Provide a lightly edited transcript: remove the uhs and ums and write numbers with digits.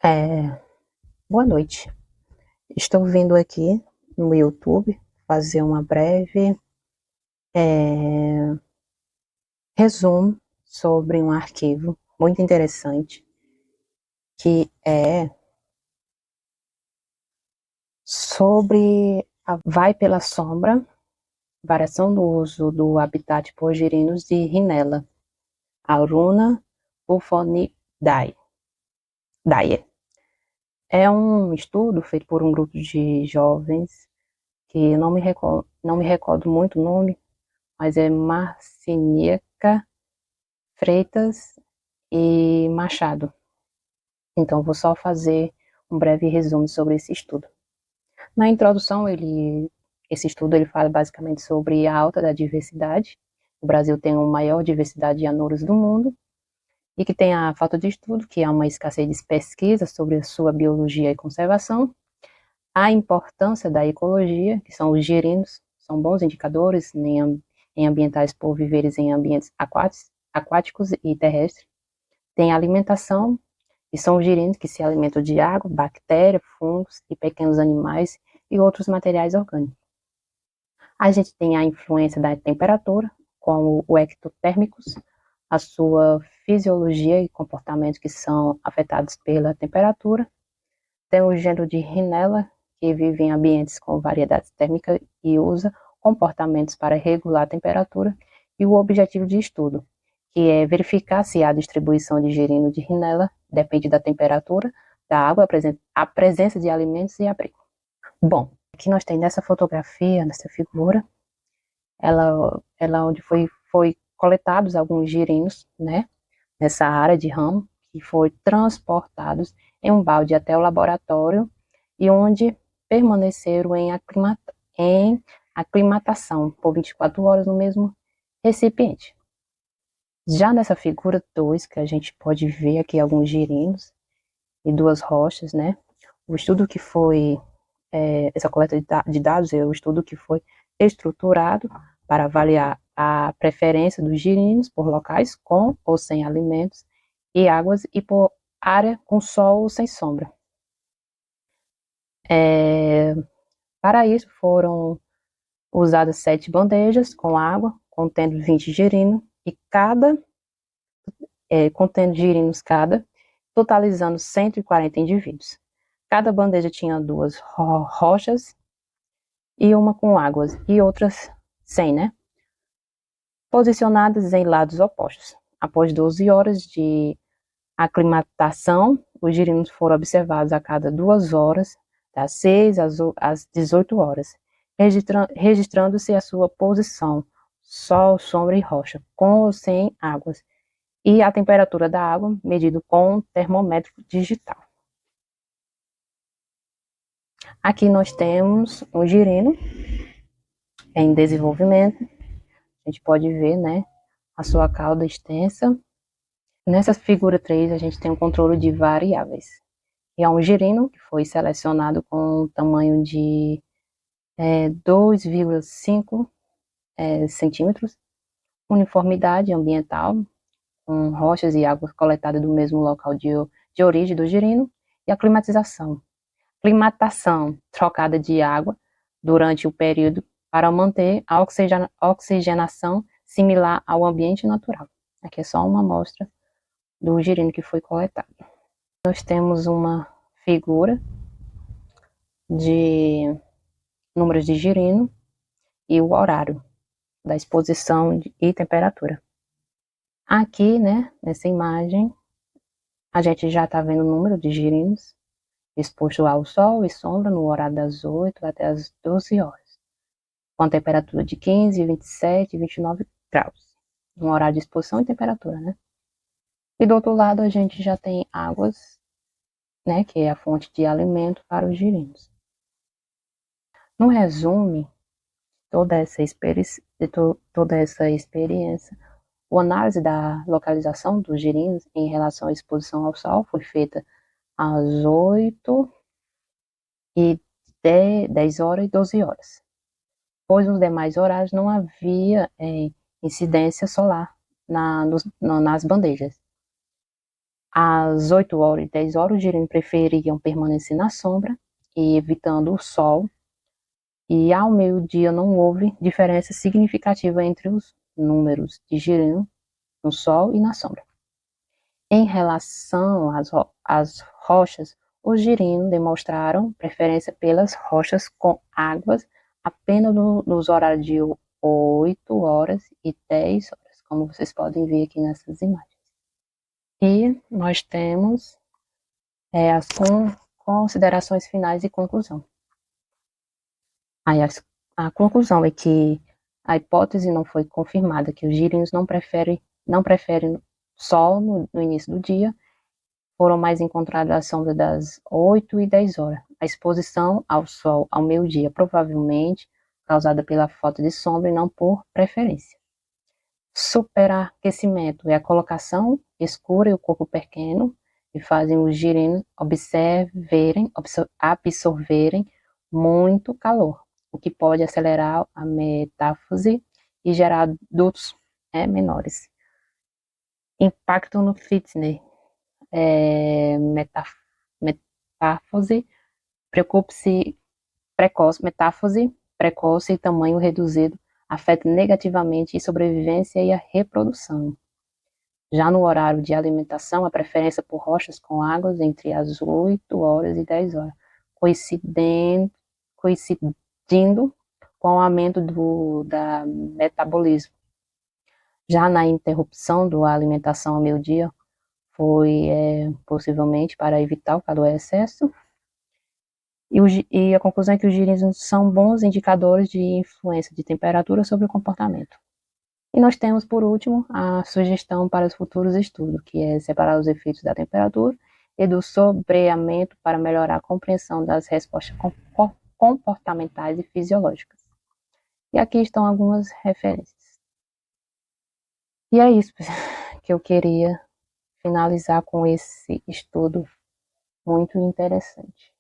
É, Boa noite. Estou vindo aqui no YouTube fazer uma breve resumo sobre um arquivo muito interessante que é sobre a vai pela sombra, variação do uso do habitat por girinos de Rhinella, Aruna bufonidae. É um estudo feito por um grupo de jovens que não me recordo muito o nome, mas é Marcinieca Freitas e Machado. Então, vou só fazer um breve resumo sobre esse estudo. Na introdução, esse estudo ele fala basicamente sobre a alta da diversidade. O Brasil tem a maior diversidade de anuros do mundo e que tem a falta de estudo, que há uma escassez de pesquisa sobre a sua biologia e conservação, a importância da ecologia, que são os girinos, são bons indicadores em ambientais por viveres em ambientes aquáticos e terrestres. Tem a alimentação, e são os girinos que se alimentam de água, bactérias, fungos e pequenos animais e outros materiais orgânicos. A gente tem a influência da temperatura, como o ectotérmicos, a sua fisiologia e comportamentos que são afetados pela temperatura. Tem o gênero de Rhinella, que vive em ambientes com variedades térmicas e usa comportamentos para regular a temperatura, e o objetivo de estudo, que é verificar se a distribuição de girino de Rhinella depende da temperatura, da água, a presença de alimentos e abrigo. Bom, aqui nós temos nessa fotografia, nessa figura, ela onde foi coletados alguns girinos, né, nessa área de ramo, que foi transportados em um balde até o laboratório e onde permaneceram em aclimatação por 24 horas no mesmo recipiente. Já nessa figura 2, que a gente pode ver aqui alguns girinos e duas rochas, né? O estudo que foi, essa coleta de dados é o estudo que foi estruturado para avaliar a preferência dos girinos por locais com ou sem alimentos e águas e por área com sol ou sem sombra. Para isso foram usadas 7 bandejas com água, contendo 20 girinos, e contendo girinos cada, totalizando 140 indivíduos. Cada bandeja tinha 2 rochas e uma com águas e outras sem, né? Posicionadas em lados opostos. Após 12 horas de aclimatação, os girinos foram observados a cada 2 horas, das 6 às 18 horas, registrando-se a sua posição, sol, sombra e rocha, com ou sem águas, e a temperatura da água, medido com um termômetro digital. Aqui nós temos um girino em desenvolvimento. A gente pode ver, né, a sua cauda extensa. Nessa figura 3, a gente tem um controle de variáveis. E é um girino que foi selecionado com um tamanho de 2,5 centímetros, uniformidade ambiental, com rochas e águas coletadas do mesmo local de origem do girino, e a climatização. Climatação trocada de água durante o período para manter a oxigenação similar ao ambiente natural. Aqui é só uma amostra do girino que foi coletado. Nós temos uma figura de números de girino e o horário da exposição e temperatura. Aqui, né, nessa imagem, a gente já está vendo o número de girinos exposto ao sol e sombra no horário das 8 até as 12 horas, com a temperatura de 15, 27 e 29 graus, um horário de exposição e temperatura, né? E do outro lado a gente já tem águas, né, que é a fonte de alimento para os girinos. No resumo, toda essa experiência, a análise da localização dos girinos em relação à exposição ao sol foi feita às 8 e 10 horas e 12 horas, pois nos demais horários não havia incidência solar nas bandejas. Às 8 horas e 10 horas, os girinos preferiam permanecer na sombra, e evitando o sol, e ao meio-dia não houve diferença significativa entre os números de girino no sol e na sombra. Em relação às rochas, os girinos demonstraram preferência pelas rochas com águas apenas nos horários de 8 horas e 10 horas, como vocês podem ver aqui nessas imagens. E nós temos as considerações finais e conclusão. Aí a conclusão é que a hipótese não foi confirmada, que os girinos não preferem sol no início do dia, foram mais encontrados à sombra das 8 e 10 horas. A exposição ao sol ao meio-dia, provavelmente causada pela falta de sombra e não por preferência. Superaquecimento é a colocação escura e o corpo pequeno, que fazem os girinos absorverem muito calor, o que pode acelerar a metáfose e gerar dutos menores. Impacto no fitness. Metáfose precoce e tamanho reduzido afeta negativamente a sobrevivência e a reprodução. Já no horário de alimentação, a preferência por rochas com águas entre as 8 horas e 10 horas, coincidindo com o aumento da metabolismo. Já na interrupção da alimentação ao meio-dia, foi possivelmente para evitar o calor excesso. E a conclusão é que os girinos são bons indicadores de influência de temperatura sobre o comportamento. E nós temos, por último, a sugestão para os futuros estudos, que é separar os efeitos da temperatura e do sombreamento para melhorar a compreensão das respostas comportamentais e fisiológicas. E aqui estão algumas referências. E é isso que eu queria finalizar com esse estudo muito interessante.